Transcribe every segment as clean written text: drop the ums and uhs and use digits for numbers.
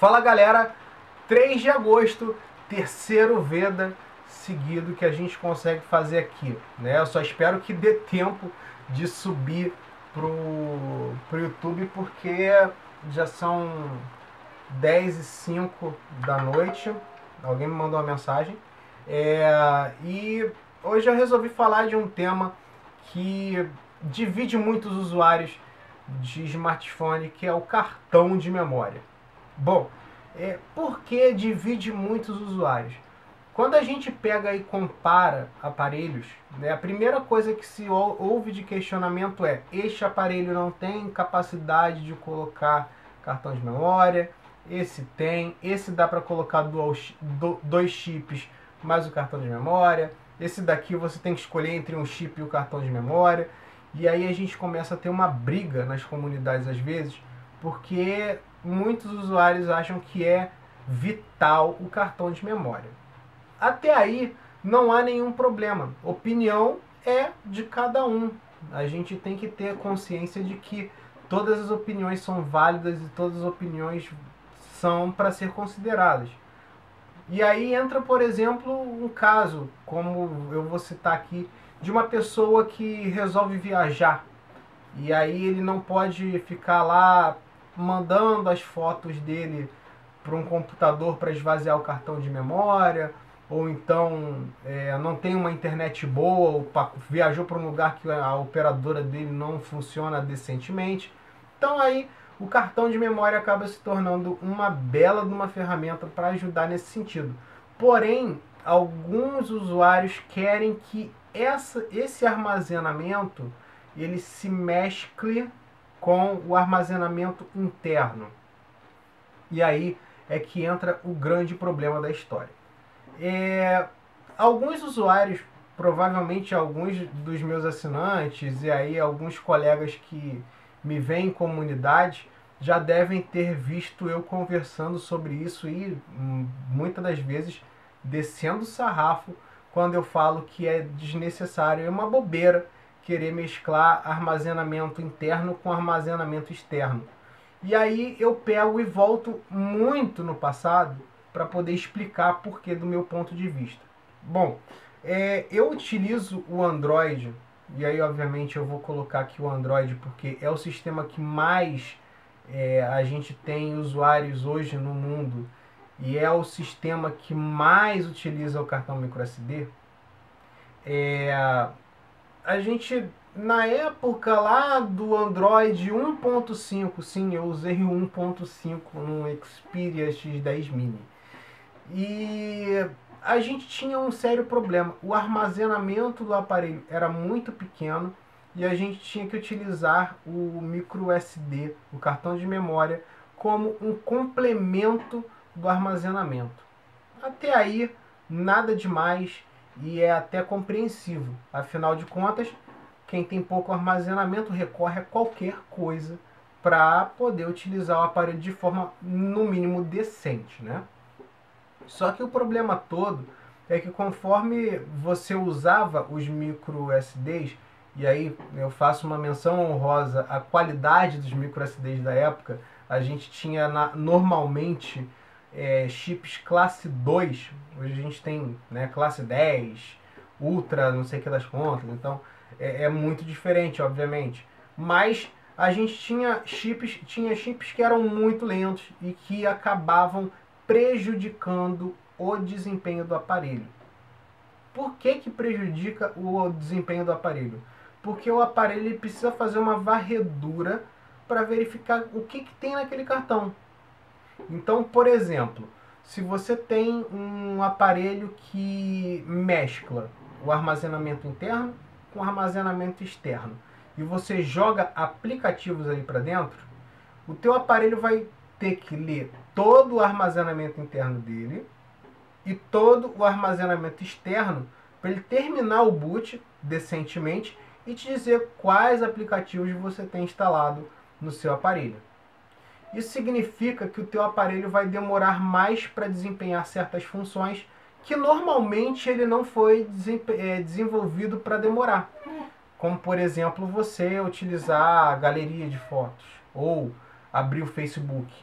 Fala galera, 3 de agosto, terceiro Veda seguido que a gente consegue fazer aqui, né? Eu só espero que dê tempo de subir pro YouTube, porque já são 10h05 da noite. Alguém me mandou uma mensagem. E hoje eu resolvi falar de um tema que divide muitos usuários de smartphone, que é o cartão de memória. Bom, por que divide muitos usuários? Quando a gente pega e compara aparelhos, né, a primeira coisa que se ouve de questionamento é: este aparelho não tem capacidade de colocar cartão de memória, esse tem, esse dá para colocar dois chips mais o cartão de memória, esse daqui você tem que escolher entre um chip e o cartão de memória. E aí a gente começa a ter uma briga nas comunidades às vezes, porque muitos usuários acham que é vital o cartão de memória. Até aí não há nenhum problema. Opinião é de cada um. A gente tem que ter consciência de que todas as opiniões são válidas e todas as opiniões são para ser consideradas. E aí entra, por exemplo, um caso, como eu vou citar aqui, de uma pessoa que resolve viajar. E aí ele não pode ficar lá mandando as fotos dele para um computador para esvaziar o cartão de memória, ou então não tem uma internet boa, ou viajou para um lugar que a operadora dele não funciona decentemente. Então aí o cartão de memória acaba se tornando uma bela de uma ferramenta para ajudar nesse sentido. Porém, alguns usuários querem que esse armazenamento ele se mescle com o armazenamento interno. E aí é que entra o grande problema da história. Alguns usuários, provavelmente alguns dos meus assinantes e aí alguns colegas que me veem em comunidade, já devem ter visto eu conversando sobre isso e muitas das vezes descendo o sarrafo quando eu falo que é desnecessário, é uma bobeira querer mesclar armazenamento interno com armazenamento externo. E aí eu pego e volto muito no passado para poder explicar por que do meu ponto de vista. Bom, eu utilizo o Android, e aí obviamente eu vou colocar aqui o Android porque é o sistema que mais a gente tem usuários hoje no mundo, e é o sistema que mais utiliza o cartão microSD. A gente, na época lá do Android 1.5, sim, eu usei o 1.5 no Xperia X10 Mini. E a gente tinha um sério problema. O armazenamento do aparelho era muito pequeno e a gente tinha que utilizar o microSD, o cartão de memória, como um complemento do armazenamento. Até aí, nada demais e é até compreensivo. Afinal de contas, quem tem pouco armazenamento recorre a qualquer coisa para poder utilizar o aparelho de forma, no mínimo, decente, né? Só que o problema todo é que conforme você usava os micro SDs, e aí eu faço uma menção honrosa à qualidade dos micro SDs da época, a gente tinha normalmente chips classe 2, hoje a gente tem, né, classe 10, ultra, não sei o que das contas, então é muito diferente, obviamente. Mas a gente tinha chips que eram muito lentos e que acabavam prejudicando o desempenho do aparelho. Por que prejudica o desempenho do aparelho? Porque o aparelho precisa fazer uma varredura para verificar o que tem naquele cartão. Então, por exemplo, se você tem um aparelho que mescla o armazenamento interno com o armazenamento externo e você joga aplicativos ali para dentro, o teu aparelho vai ter que ler todo o armazenamento interno dele e todo o armazenamento externo para ele terminar o boot decentemente e te dizer quais aplicativos você tem instalado no seu aparelho. Isso significa que o teu aparelho vai demorar mais para desempenhar certas funções que normalmente ele não foi desenvolvido para demorar. Como, por exemplo, você utilizar a galeria de fotos ou abrir o Facebook.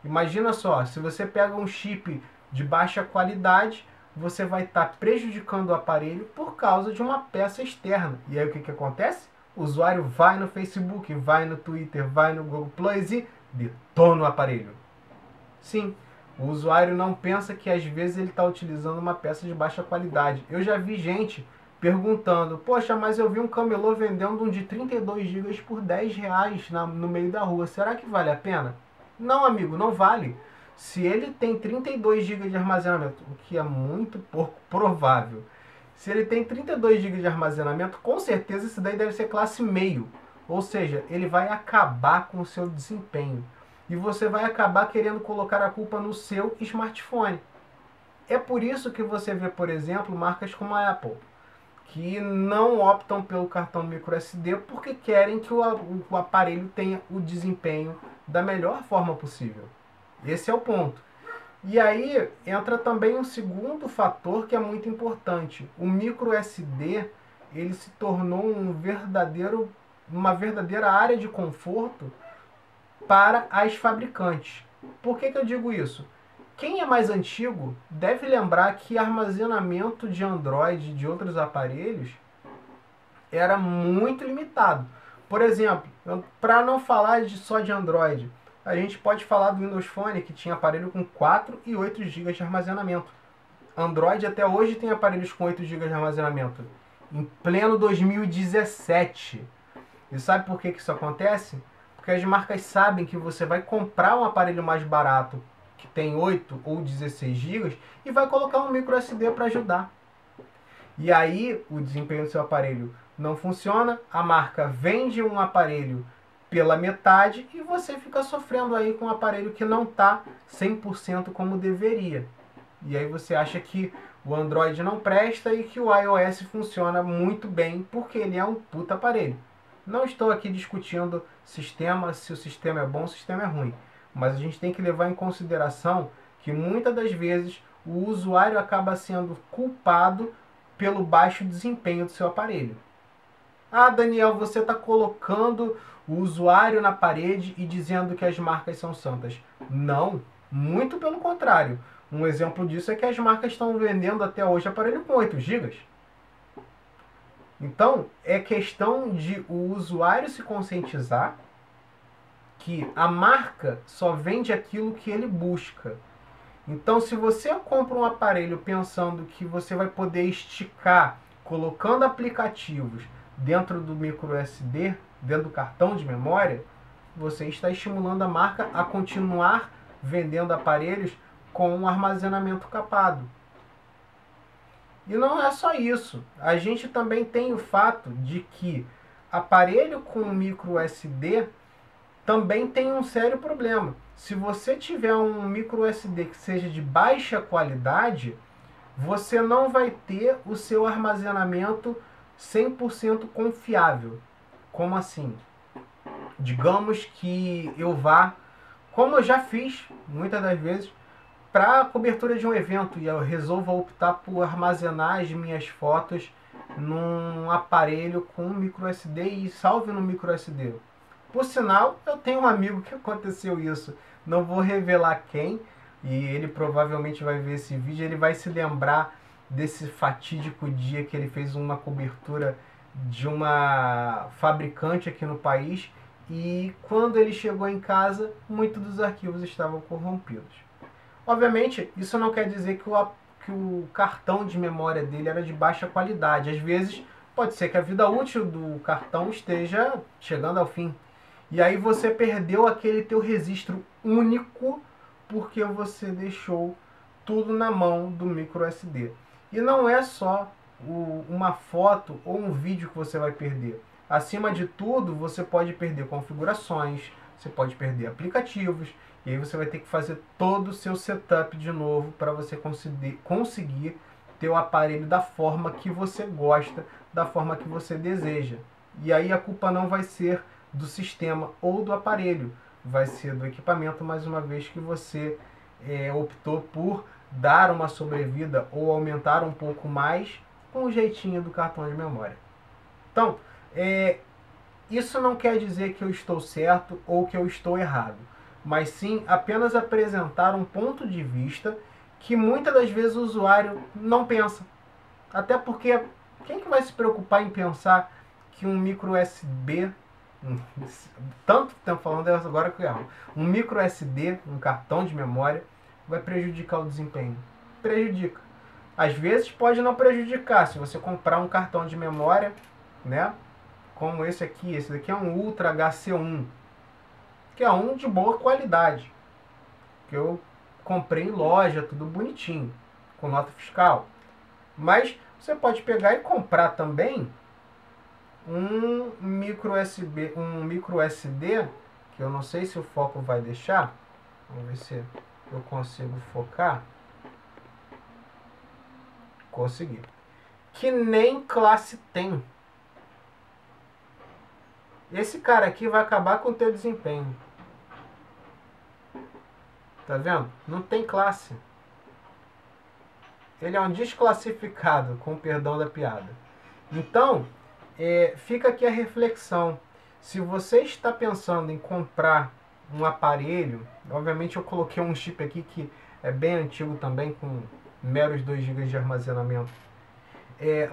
Imagina só, se você pega um chip de baixa qualidade, você vai estar prejudicando o aparelho por causa de uma peça externa. E aí o que acontece? O usuário vai no Facebook, vai no Twitter, vai no Google Plus e detona o aparelho. Sim, o usuário não pensa que às vezes ele está utilizando uma peça de baixa qualidade. Eu já vi gente perguntando, poxa, mas eu vi um camelô vendendo um de 32 GB por R$10 no meio da rua. Será que vale a pena? Não, amigo, não vale. Se ele tem 32 GB de armazenamento, o que é muito pouco provável, se ele tem 32 GB de armazenamento, com certeza esse daí deve ser classe meio. Ou seja, ele vai acabar com o seu desempenho. E você vai acabar querendo colocar a culpa no seu smartphone. É por isso que você vê, por exemplo, marcas como a Apple, que não optam pelo cartão microSD porque querem que o aparelho tenha o desempenho da melhor forma possível. Esse é o ponto. E aí entra também um segundo fator que é muito importante. O microSD, ele se tornou uma verdadeira área de conforto para as fabricantes. Por que eu digo isso? Quem é mais antigo deve lembrar que armazenamento de Android e de outros aparelhos era muito limitado. Por exemplo, para não falar só de Android, a gente pode falar do Windows Phone, que tinha aparelho com 4 e 8 GB de armazenamento. Android até hoje tem aparelhos com 8 GB de armazenamento. Em pleno 2017. E sabe por que isso acontece? Porque as marcas sabem que você vai comprar um aparelho mais barato, que tem 8 ou 16 GB, e vai colocar um micro SD para ajudar. E aí o desempenho do seu aparelho não funciona, a marca vende um aparelho pela metade e você fica sofrendo aí com um aparelho que não está 100% como deveria. E aí você acha que o Android não presta e que o iOS funciona muito bem porque ele é um puta aparelho. Não estou aqui discutindo sistema, se o sistema é bom ou se o sistema é ruim. Mas a gente tem que levar em consideração que muitas das vezes o usuário acaba sendo culpado pelo baixo desempenho do seu aparelho. Ah, Daniel, você está colocando o usuário na parede e dizendo que as marcas são santas. Não, muito pelo contrário. Um exemplo disso é que as marcas estão vendendo até hoje aparelho com 8 GB. Então, é questão de o usuário se conscientizar que a marca só vende aquilo que ele busca. Então, se você compra um aparelho pensando que você vai poder esticar colocando aplicativos dentro do micro SD, dentro do cartão de memória, você está estimulando a marca a continuar vendendo aparelhos com um armazenamento capado. E não é só isso. A gente também tem o fato de que aparelho com micro SD também tem um sério problema. Se você tiver um micro SD que seja de baixa qualidade, você não vai ter o seu armazenamento 100% confiável. Como assim? Digamos que eu vá, como eu já fiz muitas das vezes, para a cobertura de um evento e eu resolvo optar por armazenar as minhas fotos num aparelho com micro SD e salve no micro SD. Por sinal, eu tenho um amigo que aconteceu isso. Não vou revelar quem, e ele provavelmente vai ver esse vídeo. Ele vai se lembrar desse fatídico dia que ele fez uma cobertura de uma fabricante aqui no país. E quando ele chegou em casa, muitos dos arquivos estavam corrompidos. Obviamente, isso não quer dizer que o cartão de memória dele era de baixa qualidade. Às vezes, pode ser que a vida útil do cartão esteja chegando ao fim. E aí você perdeu aquele teu registro único porque você deixou tudo na mão do micro SD. E não é só uma foto ou um vídeo que você vai perder. Acima de tudo, você pode perder configurações, você pode perder aplicativos, e aí você vai ter que fazer todo o seu setup de novo para você conseguir ter o aparelho da forma que você gosta, da forma que você deseja. E aí a culpa não vai ser do sistema ou do aparelho, vai ser do equipamento, mais uma vez que você optou por dar uma sobrevida ou aumentar um pouco mais com o jeitinho do cartão de memória. Então, isso não quer dizer que eu estou certo ou que eu estou errado. mas sim apenas apresentar um ponto de vista que muitas das vezes o usuário não pensa. Até porque quem que vai se preocupar em pensar que um micro USB, tanto tempo falando agora que eu erro, um micro SD, um cartão de memória, vai prejudicar o desempenho? Prejudica. Às vezes pode não prejudicar, se você comprar um cartão de memória, né, como esse daqui é um Ultra HC1, que é um de boa qualidade, que eu comprei em loja, tudo bonitinho, com nota fiscal. Mas você pode pegar e comprar também um micro USB, um micro SD, que eu não sei se o foco vai deixar. Vamos ver se eu consigo focar. Consegui. Que nem classe tem. Esse cara aqui vai acabar com o teu desempenho. Tá vendo? Não tem classe. Ele é um desclassificado, com perdão da piada. Então, fica aqui a reflexão. Se você está pensando em comprar um aparelho, obviamente eu coloquei um chip aqui que é bem antigo também, com meros 2 GB de armazenamento.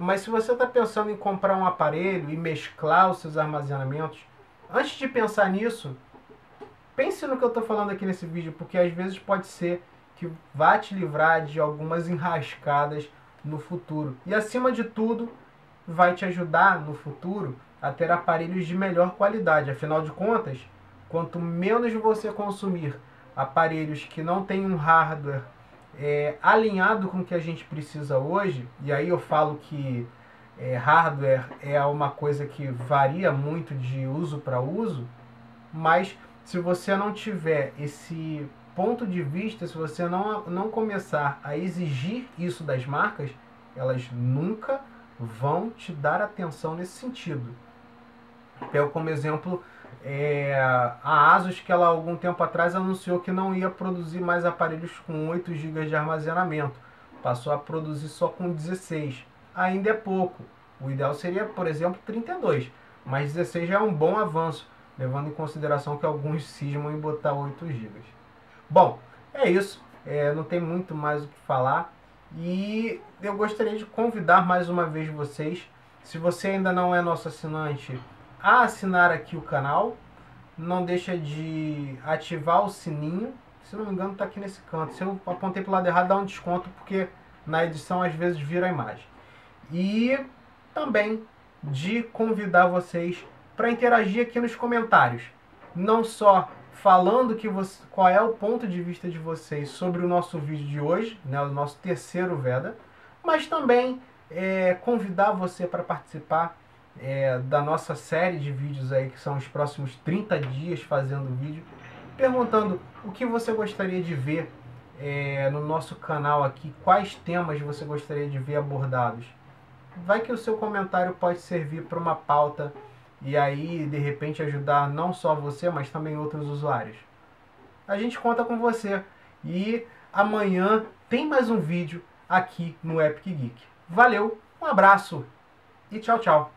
Mas se você está pensando em comprar um aparelho e mesclar os seus armazenamentos, antes de pensar nisso, pense no que eu estou falando aqui nesse vídeo, porque às vezes pode ser que vá te livrar de algumas enrascadas no futuro. E acima de tudo, vai te ajudar no futuro a ter aparelhos de melhor qualidade. Afinal de contas, quanto menos você consumir aparelhos que não têm um hardware alinhado com o que a gente precisa hoje, e aí eu falo que hardware é uma coisa que varia muito de uso para uso, mas se você não tiver esse ponto de vista, se você não começar a exigir isso das marcas, elas nunca vão te dar atenção nesse sentido. Pego como exemplo a Asus, que ela algum tempo atrás anunciou que não ia produzir mais aparelhos com 8 GB de armazenamento. Passou a produzir só com 16. Ainda é pouco. O ideal seria, por exemplo, 32. Mas 16 já é um bom avanço, levando em consideração que alguns cismam em botar 8 GB. Bom, é isso. Não tem muito mais o que falar. E eu gostaria de convidar mais uma vez vocês, se você ainda não é nosso assinante, a assinar aqui o canal. Não deixa de ativar o sininho. Se não me engano está aqui nesse canto. Se eu apontei para o lado errado, dá um desconto, porque na edição às vezes vira a imagem. E também de convidar vocês para interagir aqui nos comentários. Não só falando qual é o ponto de vista de vocês sobre o nosso vídeo de hoje, né, o nosso terceiro Veda, mas também convidar você para participar da nossa série de vídeos aí, que são os próximos 30 dias fazendo vídeo, perguntando o que você gostaria de ver no nosso canal aqui, quais temas você gostaria de ver abordados. Vai que o seu comentário pode servir para uma pauta e aí, de repente, ajudar não só você, mas também outros usuários. A gente conta com você. E amanhã tem mais um vídeo aqui no Epic Geek. Valeu, um abraço e tchau, tchau.